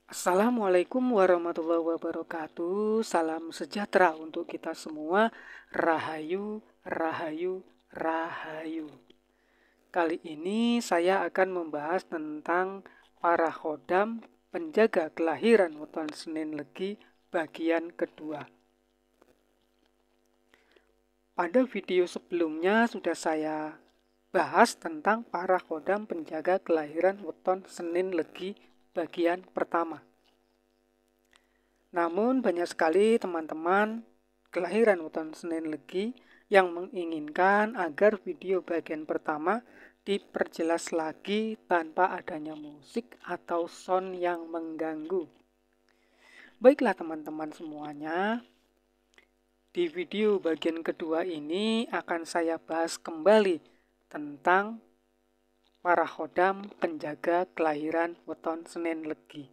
Assalamualaikum warahmatullahi wabarakatuh. Salam sejahtera untuk kita semua. Rahayu, rahayu, rahayu. Kali ini saya akan membahas tentang para khodam penjaga kelahiran weton Senin Legi bagian kedua. Pada video sebelumnya sudah saya bahas tentang para khodam penjaga kelahiran weton Senin Legi bagian pertama. Namun banyak sekali teman-teman kelahiran weton Senin Legi yang menginginkan agar video bagian pertama diperjelas lagi tanpa adanya musik atau sound yang mengganggu. Baiklah teman-teman semuanya, di video bagian kedua ini akan saya bahas kembali tentang para khodam penjaga kelahiran weton Senin Legi,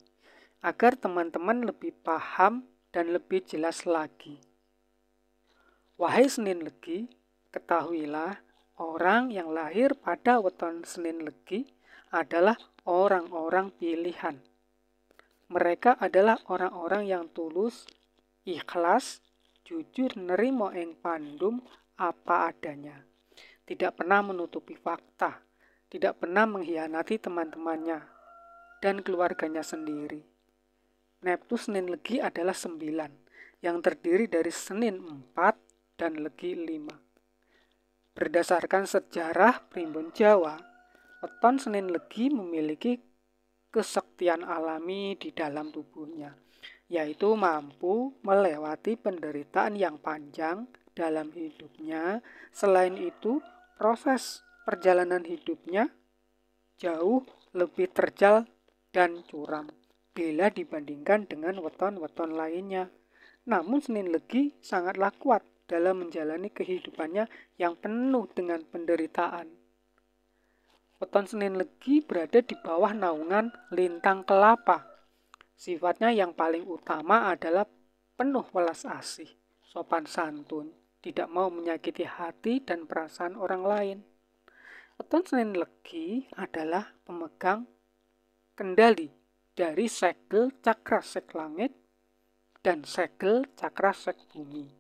agar teman-teman lebih paham dan lebih jelas lagi. Wahai Senin Legi, ketahuilah orang yang lahir pada weton Senin Legi adalah orang-orang pilihan. Mereka adalah orang-orang yang tulus, ikhlas, jujur nerimo ing pandum apa adanya. Tidak pernah menutupi fakta, tidak pernah mengkhianati teman-temannya dan keluarganya sendiri. Neptus Senin Legi adalah 9, yang terdiri dari Senin 4 dan Legi 5. Berdasarkan sejarah primbon Jawa, weton Senin Legi memiliki kesaktian alami di dalam tubuhnya, yaitu mampu melewati penderitaan yang panjang dalam hidupnya. Selain itu, proses perjalanan hidupnya jauh lebih terjal dan curam bila dibandingkan dengan weton-weton lainnya. Namun Senin Legi sangatlah kuat dalam menjalani kehidupannya yang penuh dengan penderitaan. Weton Senin Legi berada di bawah naungan lintang kelapa. Sifatnya yang paling utama adalah penuh welas asih, sopan santun, tidak mau menyakiti hati dan perasaan orang lain. Weton Senin Legi adalah pemegang kendali dari segel cakra sek langit dan segel cakra sek bumi.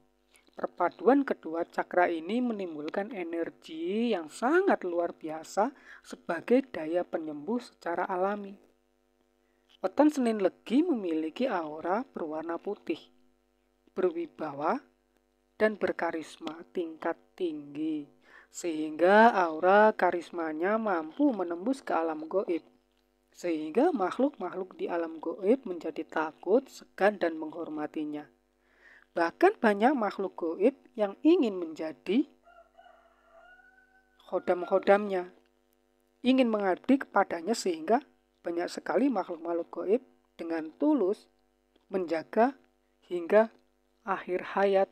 Perpaduan kedua cakra ini menimbulkan energi yang sangat luar biasa sebagai daya penyembuh secara alami. Weton Senin Legi memiliki aura berwarna putih, berwibawa, dan berkarisma tingkat tinggi, sehingga aura karismanya mampu menembus ke alam gaib, sehingga makhluk-makhluk di alam gaib menjadi takut, segan, dan menghormatinya. Bahkan banyak makhluk gaib yang ingin menjadi khodam-khodamnya, ingin mengabdi kepadanya, sehingga banyak sekali makhluk-makhluk gaib dengan tulus menjaga hingga akhir hayat.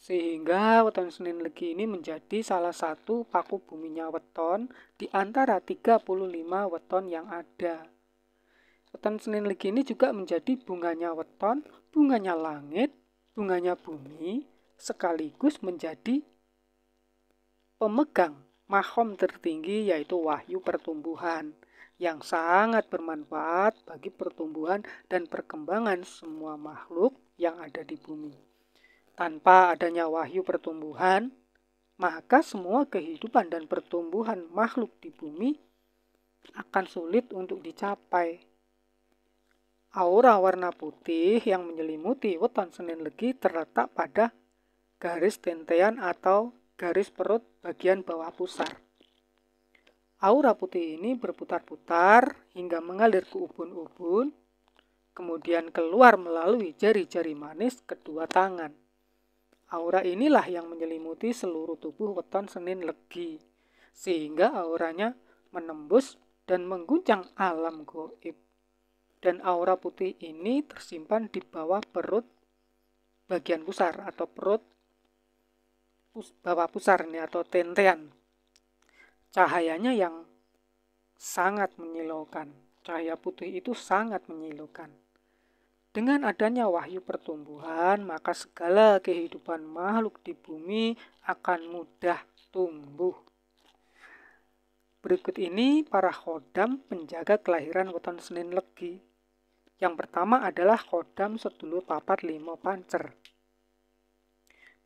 Sehingga weton Senin Legi ini menjadi salah satu paku buminya weton di antara 35 weton yang ada. Weton Senin Legi ini juga menjadi bunganya weton, bunganya langit, bunganya bumi, sekaligus menjadi pemegang mahom tertinggi, yaitu wahyu pertumbuhan, yang sangat bermanfaat bagi pertumbuhan dan perkembangan semua makhluk yang ada di bumi. Tanpa adanya wahyu pertumbuhan, maka semua kehidupan dan pertumbuhan makhluk di bumi akan sulit untuk dicapai. Aura warna putih yang menyelimuti weton Senin Legi terletak pada garis tentean atau garis perut bagian bawah pusar. Aura putih ini berputar-putar hingga mengalir ke ubun-ubun, kemudian keluar melalui jari-jari manis kedua tangan. Aura inilah yang menyelimuti seluruh tubuh weton Senin Legi, sehingga auranya menembus dan mengguncang alam gaib. Dan aura putih ini tersimpan di bawah perut bagian pusar atau perut bawah pusar ini atau tentean. Cahayanya yang sangat menyilaukan. Cahaya putih itu sangat menyilaukan. Dengan adanya wahyu pertumbuhan, maka segala kehidupan makhluk di bumi akan mudah tumbuh. Berikut ini para khodam penjaga kelahiran weton Senin Legi. Yang pertama adalah khodam sedulur papat limo pancer.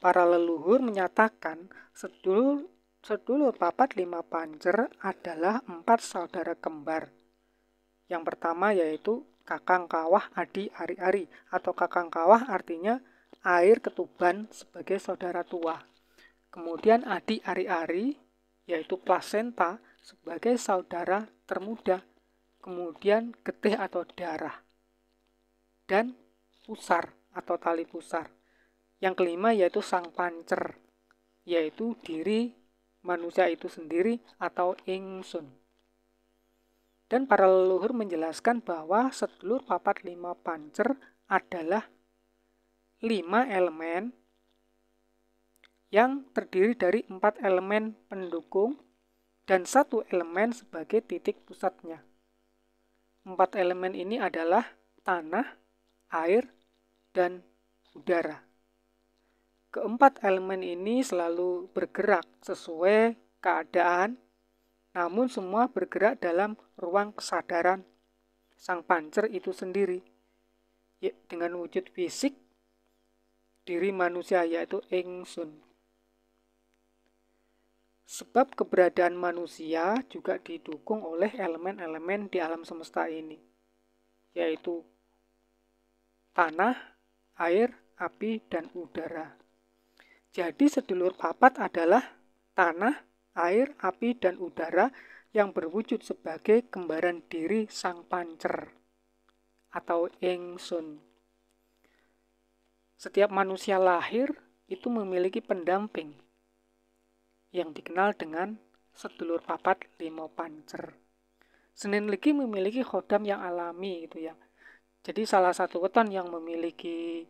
Para leluhur menyatakan sedulur papat lima pancer adalah 4 saudara kembar. Yang pertama yaitu kakang kawah adi ari-ari, atau kakang kawah artinya air ketuban sebagai saudara tua. Kemudian adi ari-ari yaitu plasenta sebagai saudara termuda. Kemudian getih atau darah. Dan pusar atau tali pusar. Yang kelima yaitu sang pancer, yaitu diri manusia itu sendiri atau ingsun. Dan para leluhur menjelaskan bahwa sedulur papat lima pancer adalah 5 elemen yang terdiri dari 4 elemen pendukung dan 1 elemen sebagai titik pusatnya. 4 elemen ini adalah tanah, air, dan udara. Keempat elemen ini selalu bergerak sesuai keadaan, namun semua bergerak dalam ruang kesadaran sang pancer itu sendiri. Dengan wujud fisik diri manusia yaitu ingsun. Sebab keberadaan manusia juga didukung oleh elemen-elemen di alam semesta ini, yaitu tanah, air, api, dan udara. Jadi sedulur papat adalah tanah, air, api, dan udara yang berwujud sebagai kembaran diri sang pancer atau ingsun. Setiap manusia lahir itu memiliki pendamping yang dikenal dengan sedulur papat limo pancer. Senin Legi memiliki khodam yang alami gitu ya. Jadi salah satu weton yang memiliki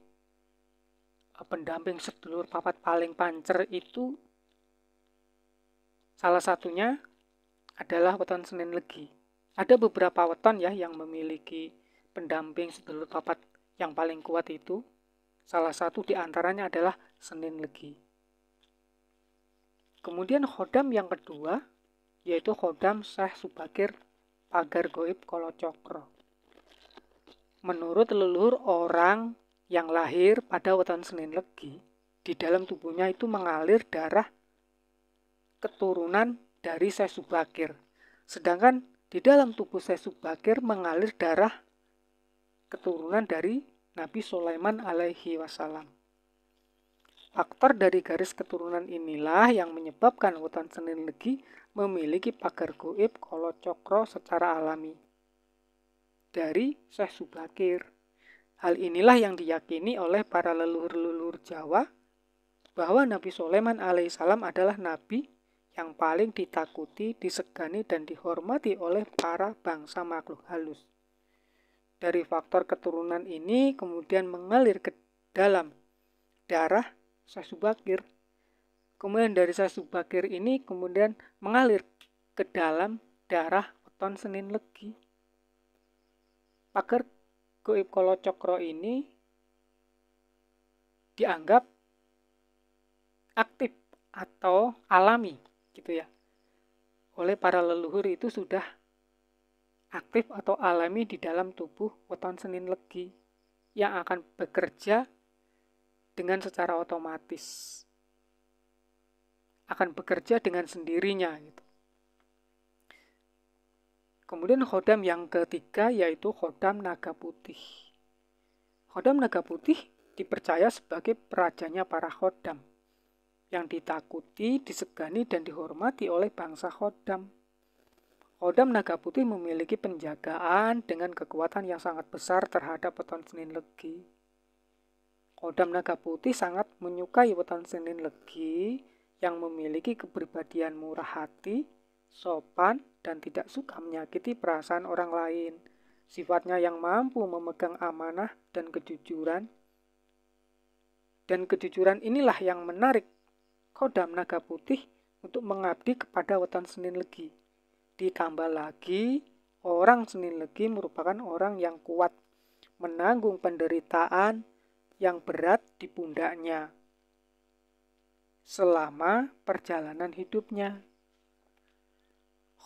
pendamping sedulur papat paling pancer itu salah satunya adalah weton Senin Legi. Ada beberapa weton ya yang memiliki pendamping sedulur papat yang paling kuat itu. Salah satu di antaranya adalah Senin Legi. Kemudian khodam yang kedua yaitu khodam Syekh Subakir Pagar Goib Kolocokro. Menurut leluhur, orang yang lahir pada weton Senin Legi, di dalam tubuhnya itu mengalir darah keturunan dari Syekh Subakir. Sedangkan di dalam tubuh Syekh Subakir mengalir darah keturunan dari Nabi Sulaiman alaihi wasallam. Faktor dari garis keturunan inilah yang menyebabkan weton Senin Legi memiliki pagar goib kolocokro secara alami dari Syekh Subakir. Hal inilah yang diyakini oleh para leluhur-leluhur Jawa bahwa Nabi Sulaiman alaihissalam adalah nabi yang paling ditakuti, disegani, dan dihormati oleh para bangsa makhluk halus. Dari faktor keturunan ini kemudian mengalir ke dalam darah Syekh Subakir. Kemudian dari Syekh Subakir ini kemudian mengalir ke dalam darah weton Senin Legi. Pagar goib kolocokro ini dianggap aktif atau alami gitu ya. Oleh para leluhur itu sudah aktif atau alami di dalam tubuh weton Senin Legi yang akan bekerja dengan secara otomatis, akan bekerja dengan sendirinya gitu. Kemudian khodam yang ketiga yaitu khodam naga putih. Khodam naga putih dipercaya sebagai rajanya para khodam yang ditakuti, disegani, dan dihormati oleh bangsa khodam. Khodam naga putih memiliki penjagaan dengan kekuatan yang sangat besar terhadap weton Senin Legi. Khodam naga putih sangat menyukai weton Senin Legi yang memiliki kepribadian murah hati, sopan, dan tidak suka menyakiti perasaan orang lain. Sifatnya yang mampu memegang amanah dan kejujuran. Dan kejujuran inilah yang menarik khodam naga putih untuk mengabdi kepada weton Senin Legi. Ditambah lagi, orang Senin Legi merupakan orang yang kuat, menanggung penderitaan yang berat di pundaknya selama perjalanan hidupnya.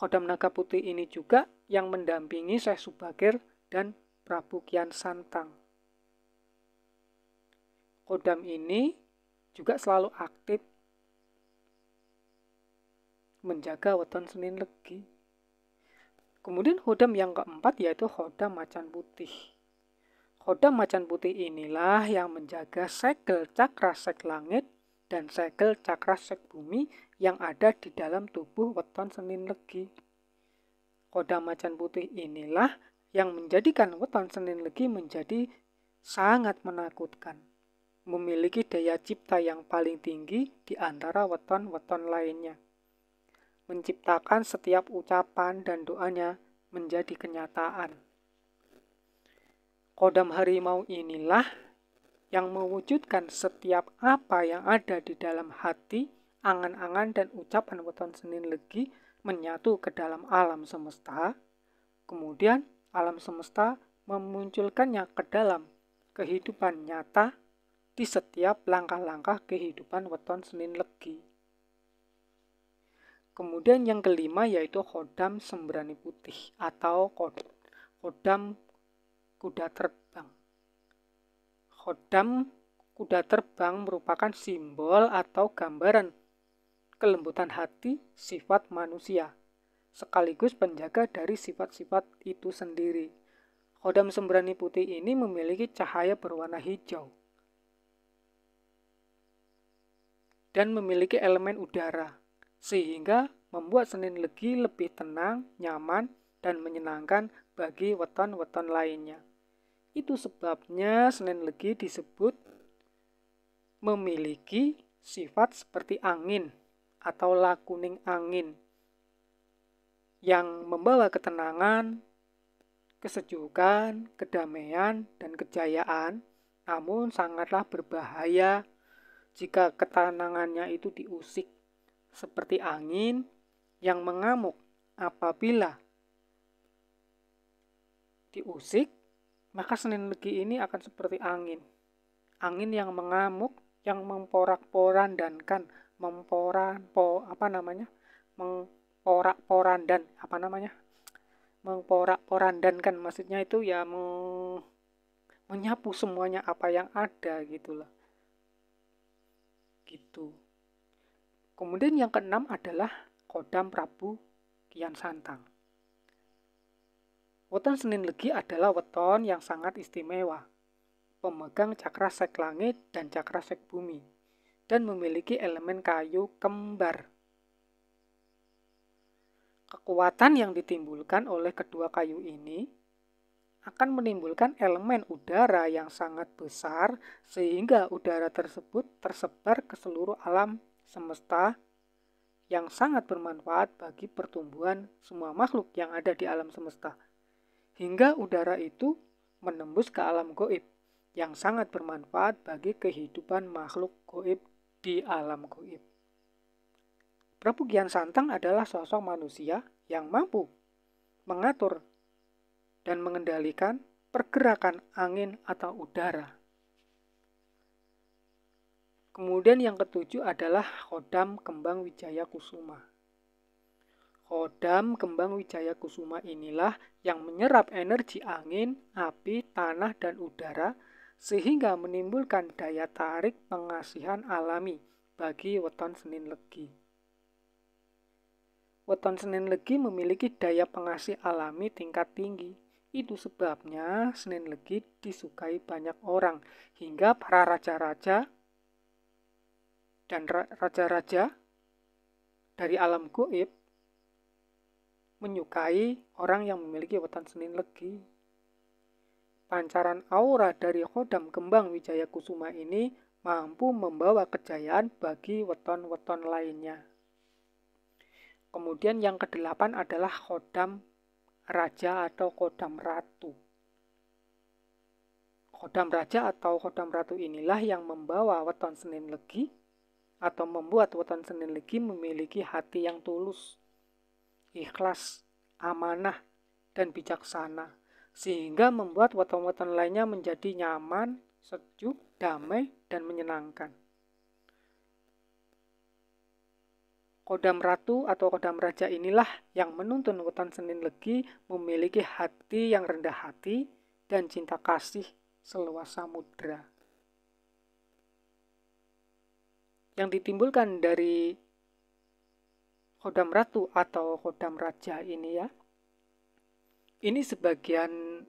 Khodam Naga Putih ini juga yang mendampingi Syekh Subakir dan Prabu Kian Santang. Khodam ini juga selalu aktif menjaga Weton Senin Legi. Kemudian khodam yang keempat yaitu khodam Macan Putih. Khodam Macan Putih inilah yang menjaga segel cakra sek langit dan segel cakra sek bumi yang ada di dalam tubuh Weton Senin Legi. Khodam Macan Putih inilah yang menjadikan Weton Senin Legi menjadi sangat menakutkan. Memiliki daya cipta yang paling tinggi di antara weton-weton lainnya. Menciptakan setiap ucapan dan doanya menjadi kenyataan. Khodam harimau inilah yang mewujudkan setiap apa yang ada di dalam hati, angan-angan dan ucapan Weton Senin Legi menyatu ke dalam alam semesta. Kemudian alam semesta memunculkannya ke dalam kehidupan nyata di setiap langkah-langkah kehidupan Weton Senin Legi. Kemudian yang kelima yaitu khodam Sembrani Putih atau khodam kuda terbang. Khodam kuda terbang merupakan simbol atau gambaran kelembutan hati sifat manusia, sekaligus penjaga dari sifat-sifat itu sendiri. Khodam Sembrani Putih ini memiliki cahaya berwarna hijau dan memiliki elemen udara, sehingga membuat Senin Legi lebih tenang, nyaman, dan menyenangkan bagi weton-weton lainnya. Itu sebabnya Senin Legi disebut memiliki sifat seperti angin atau lakuning angin yang membawa ketenangan, kesejukan, kedamaian, dan kejayaan, namun sangatlah berbahaya jika ketenangannya itu diusik seperti angin yang mengamuk. Apabila diusik, maka Senin Legi ini akan seperti angin yang mengamuk, yang memporak-porandankan, memporak-porandankan, maksudnya itu ya menyapu semuanya apa yang ada gitu. Kemudian yang keenam adalah khodam Prabu Kian Santang. Weton Senin Legi adalah weton yang sangat istimewa, pemegang cakra sek langit dan cakra sek bumi, dan memiliki elemen kayu kembar. Kekuatan yang ditimbulkan oleh kedua kayu ini akan menimbulkan elemen udara yang sangat besar, sehingga udara tersebut tersebar ke seluruh alam semesta yang sangat bermanfaat bagi pertumbuhan semua makhluk yang ada di alam semesta. Hingga udara itu menembus ke alam gaib yang sangat bermanfaat bagi kehidupan makhluk gaib di alam gaib. Prabu Kian Santang adalah sosok manusia yang mampu mengatur dan mengendalikan pergerakan angin atau udara. Kemudian yang ketujuh adalah khodam Kembang Wijaya Kusuma. Khodam Kembang Wijaya Kusuma inilah yang menyerap energi angin, api, tanah, dan udara sehingga menimbulkan daya tarik pengasihan alami bagi Weton Senin Legi. Weton Senin Legi memiliki daya pengasih alami tingkat tinggi. Itu sebabnya Senin Legi disukai banyak orang, hingga para raja-raja dan raja-raja dari alam gaib menyukai orang yang memiliki Weton Senin Legi. Pancaran aura dari khodam Kembang Wijaya Kusuma ini mampu membawa kejayaan bagi weton-weton lainnya. Kemudian yang kedelapan adalah khodam Raja atau khodam Ratu. Khodam Raja atau khodam Ratu inilah yang membawa Weton Senin Legi atau membuat Weton Senin Legi memiliki hati yang tulus, ikhlas, amanah, dan bijaksana, sehingga membuat weton-weton lainnya menjadi nyaman, sejuk, damai, dan menyenangkan. Kodam ratu atau kodam raja inilah yang menuntun Weton Senin Legi memiliki hati yang rendah hati dan cinta kasih seluas samudra. Yang ditimbulkan dari kodam ratu atau kodam raja ini ya, ini sebagian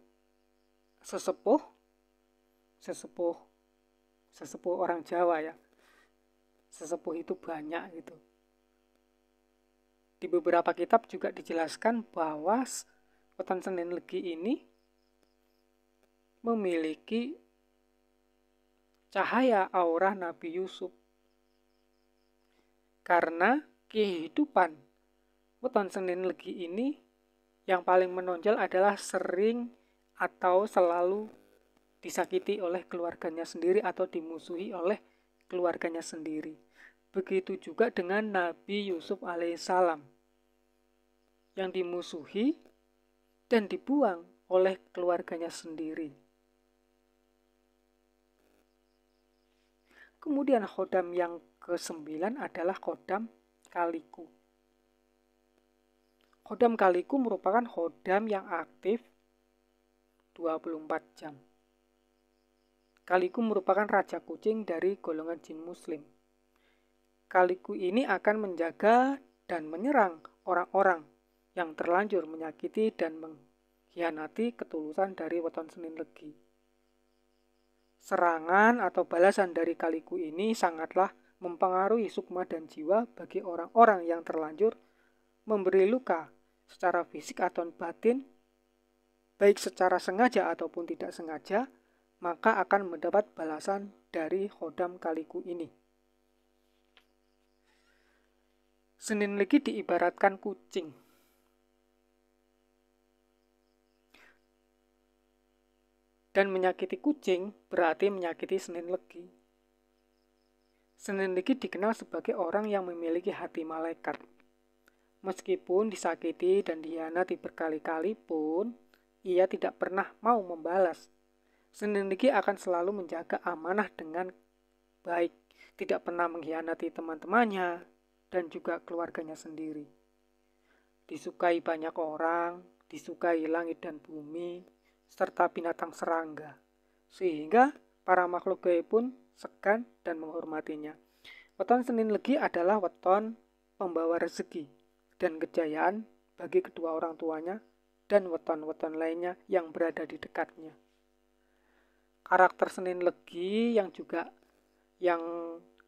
sesepuh orang Jawa ya. Sesepuh itu banyak gitu. Di beberapa kitab juga dijelaskan bahwa Weton Senin Legi ini memiliki cahaya aura Nabi Yusuf. Karena kehidupan Weton Senin Legi ini yang paling menonjol adalah sering atau selalu disakiti oleh keluarganya sendiri atau dimusuhi oleh keluarganya sendiri. Begitu juga dengan Nabi Yusuf alaihissalam yang dimusuhi dan dibuang oleh keluarganya sendiri. Kemudian kodam yang ke-9 adalah kodam Kaliku. Kodam Kaliku merupakan kodam yang aktif 24 jam. Kaliku merupakan raja kucing dari golongan jin muslim. Kaliku ini akan menjaga dan menyerang orang-orang yang terlanjur menyakiti dan mengkhianati ketulusan dari Weton Senin Legi. Serangan atau balasan dari Kaliku ini sangatlah mempengaruhi sukma dan jiwa bagi orang-orang yang terlanjur memberi luka secara fisik atau batin, baik secara sengaja ataupun tidak sengaja, maka akan mendapat balasan dari kodam Kaliku ini. Senin Legi diibaratkan kucing. Dan menyakiti kucing berarti menyakiti Senin Legi. Senin Legi dikenal sebagai orang yang memiliki hati malaikat. Meskipun disakiti dan dikhianati berkali-kali pun, ia tidak pernah mau membalas. Senin Legi akan selalu menjaga amanah dengan baik, tidak pernah mengkhianati teman-temannya dan juga keluarganya sendiri. Disukai banyak orang, disukai langit dan bumi, serta binatang serangga, sehingga para makhluk gaib pun segan dan menghormatinya. Weton Senin Legi adalah weton pembawa rezeki dan kejayaan bagi kedua orang tuanya dan weton-weton lainnya yang berada di dekatnya. Karakter Senin Legi yang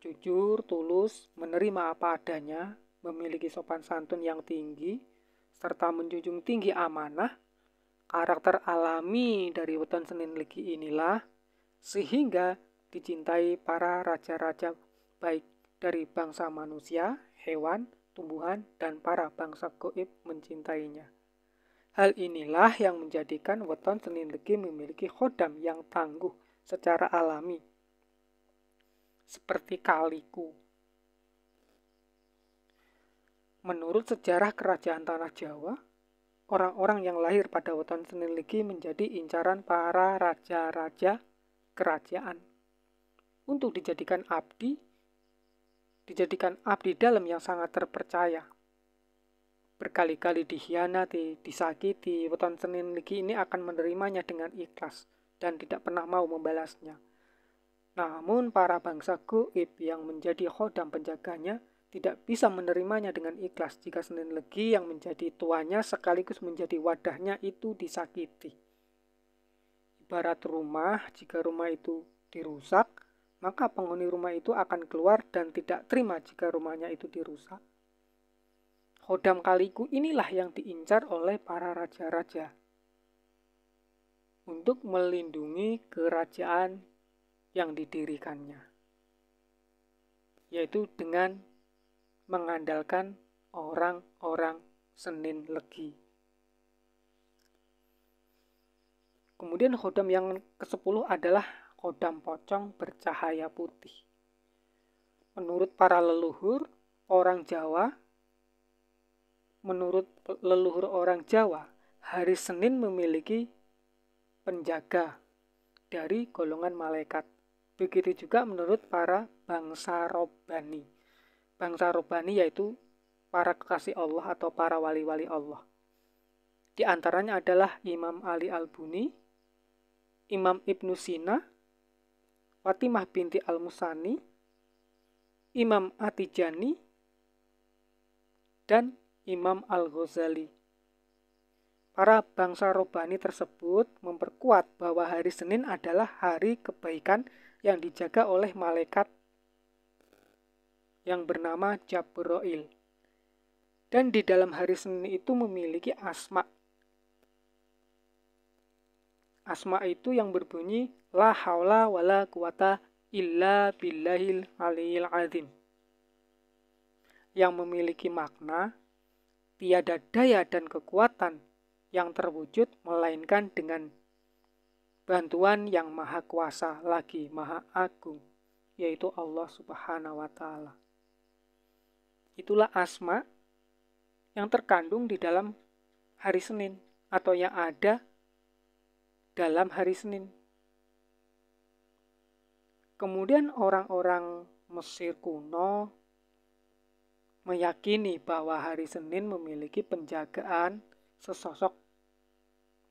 jujur, tulus, menerima apa adanya, memiliki sopan santun yang tinggi, serta menjunjung tinggi amanah. Karakter alami dari Weton Senin Legi inilah sehingga dicintai para raja-raja baik dari bangsa manusia, hewan, tumbuhan, dan para bangsa gaib mencintainya. Hal inilah yang menjadikan Weton Senin Legi memiliki kodam yang tangguh secara alami, seperti Kaliku. Menurut sejarah kerajaan Tanah Jawa, orang-orang yang lahir pada Weton Senin Legi menjadi incaran para raja-raja kerajaan untuk dijadikan abdi dalam yang sangat terpercaya. Berkali-kali dikhianati, disakiti, Weton Senin Legi ini akan menerimanya dengan ikhlas dan tidak pernah mau membalasnya. Namun para bangsa gaib yang menjadi khodam penjaganya tidak bisa menerimanya dengan ikhlas jika Senin Legi yang menjadi tuannya sekaligus menjadi wadahnya itu disakiti. Ibarat rumah, jika rumah itu dirusak, maka penghuni rumah itu akan keluar dan tidak terima jika rumahnya itu dirusak. Khodam Kaliku inilah yang diincar oleh para raja-raja untuk melindungi kerajaan yang didirikannya, yaitu dengan mengandalkan orang-orang Senin Legi. Kemudian khodam yang ke-10 adalah kodam pocong bercahaya putih. Menurut para leluhur orang Jawa, hari Senin memiliki penjaga dari golongan malaikat. Begitu juga menurut para bangsa robani. Bangsa robani yaitu para kekasih Allah atau para wali-wali Allah. Di antaranya adalah Imam Ali Al-Buni, Imam Ibnu Sina, Fatimah binti Al-Musani, Imam At-Tijani, dan Imam Al-Ghazali. Para bangsa Robani tersebut memperkuat bahwa hari Senin adalah hari kebaikan yang dijaga oleh malaikat yang bernama Jabrail. Dan di dalam hari Senin itu memiliki asma. Asma itu yang berbunyi la haula wala quwata illa billahil aliyil azim. Yang memiliki makna tiada daya dan kekuatan yang terwujud melainkan dengan bantuan yang maha kuasa lagi maha agung, yaitu Allah Subhanahu wa Ta'ala. Itulah asma yang terkandung di dalam hari Senin atau yang ada dalam hari Senin. Kemudian orang-orang Mesir kuno meyakini bahwa hari Senin memiliki penjagaan sesosok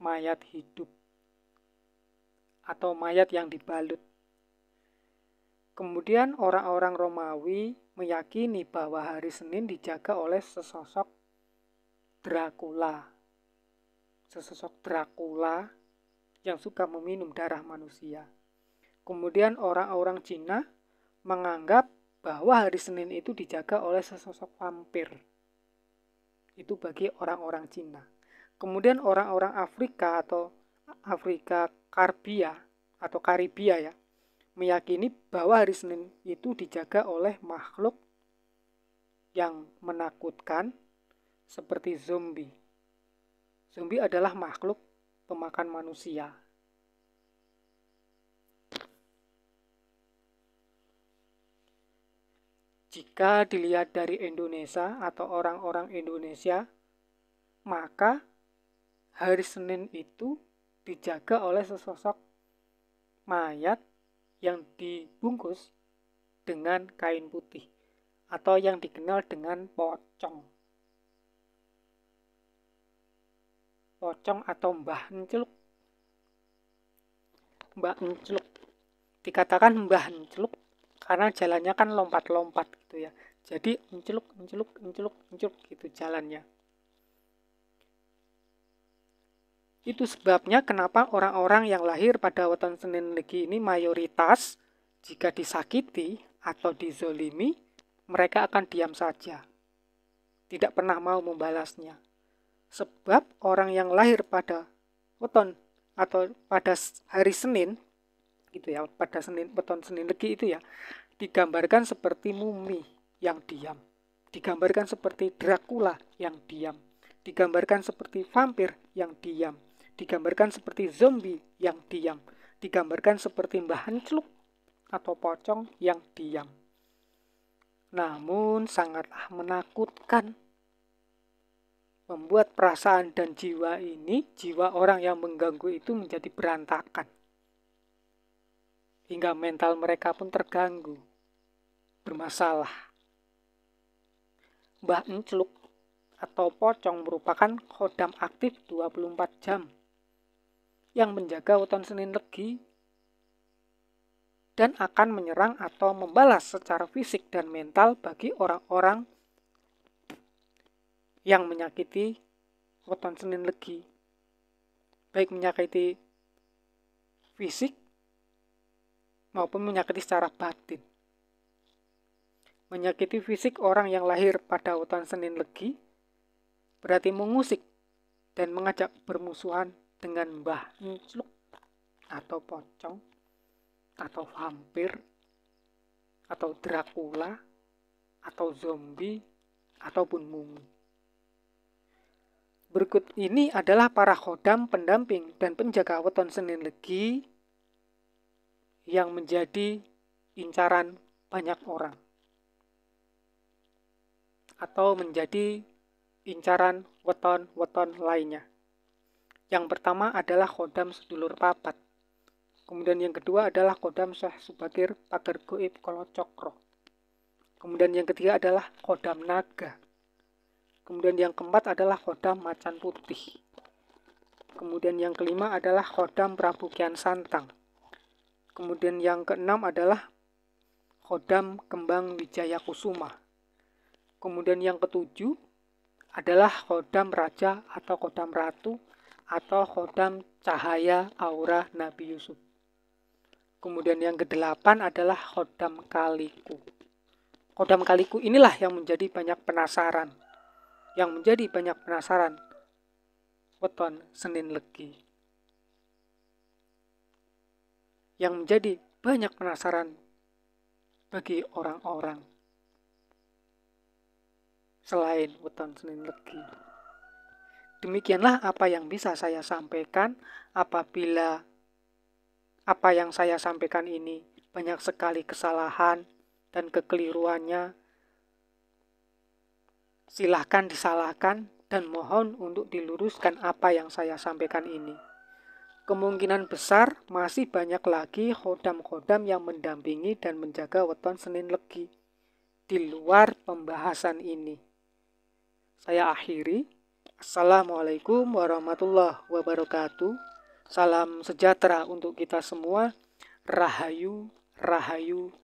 mayat hidup atau mayat yang dibalut. Kemudian orang-orang Romawi meyakini bahwa hari Senin dijaga oleh sesosok Dracula. Sesosok Dracula yang suka meminum darah manusia. Kemudian orang-orang Cina menganggap bahwa hari Senin itu dijaga oleh sesosok vampir. Itu bagi orang-orang Cina. Kemudian orang-orang Afrika atau Afrika Karibia atau Karibia ya, meyakini bahwa hari Senin itu dijaga oleh makhluk yang menakutkan seperti zombie. Zombie adalah makhluk pemakan manusia. Jika dilihat dari Indonesia atau orang-orang Indonesia, maka hari Senin itu dijaga oleh sesosok mayat yang dibungkus dengan kain putih atau yang dikenal dengan pocong. Pocong atau Mbah Encluk. Mbah Encluk. Dikatakan Mbah Encluk karena jalannya kan lompat-lompat gitu ya. Jadi encluk gitu jalannya. Itu sebabnya kenapa orang-orang yang lahir pada weton Senin Legi ini mayoritas jika disakiti atau dizolimi, mereka akan diam saja. Tidak pernah mau membalasnya. Sebab orang yang lahir pada weton atau pada hari Senin, gitu ya, pada weton Senin Legi itu ya, digambarkan seperti mumi yang diam. Digambarkan seperti Dracula yang diam. Digambarkan seperti vampir yang diam. Digambarkan seperti zombie yang diam. Digambarkan seperti Mbah Encluk atau pocong yang diam. Namun sangatlah menakutkan. Membuat perasaan dan jiwa ini, jiwa orang yang mengganggu itu menjadi berantakan. Hingga mental mereka pun terganggu. Bermasalah. Mbah Encluk atau pocong merupakan khodam aktif 24 jam. Yang menjaga weton Senin Legi dan akan menyerang atau membalas secara fisik dan mental bagi orang-orang yang menyakiti weton Senin Legi, baik menyakiti fisik maupun menyakiti secara batin. Menyakiti fisik orang yang lahir pada weton Senin Legi berarti mengusik dan mengajak bermusuhan dengan Mbah Encluk atau pocong atau vampir atau Dracula atau zombie ataupun mumi. Berikut ini adalah para khodam, pendamping dan penjaga weton Senin Legi yang menjadi incaran banyak orang atau menjadi incaran weton-weton lainnya. Yang pertama adalah khodam sedulur papat. Kemudian yang kedua adalah khodam Syekh Subagir Pager Goib Kolocokro. Kemudian yang ketiga adalah khodam naga. Kemudian yang keempat adalah Khodam Macan Putih. Kemudian yang kelima adalah Khodam Prabu Kian Santang. Kemudian yang keenam adalah Khodam Kembang Wijaya Kusuma. Kemudian yang ketujuh adalah Khodam Raja atau Khodam Ratu atau Khodam Cahaya Aura Nabi Yusuf. Kemudian yang kedelapan adalah Khodam Kaliku. Khodam Kaliku inilah yang menjadi banyak penasaran. Weton Senin Legi. Yang menjadi banyak penasaran bagi orang-orang selain weton Senin Legi. Demikianlah apa yang bisa saya sampaikan. Apabila apa yang saya sampaikan ini banyak sekali kesalahan dan kekeliruannya, silahkan disalahkan dan mohon untuk diluruskan apa yang saya sampaikan ini. Kemungkinan besar masih banyak lagi khodam-khodam yang mendampingi dan menjaga weton Senin Legi di luar pembahasan ini. Saya akhiri. Assalamualaikum warahmatullahi wabarakatuh. Salam sejahtera untuk kita semua. Rahayu, rahayu.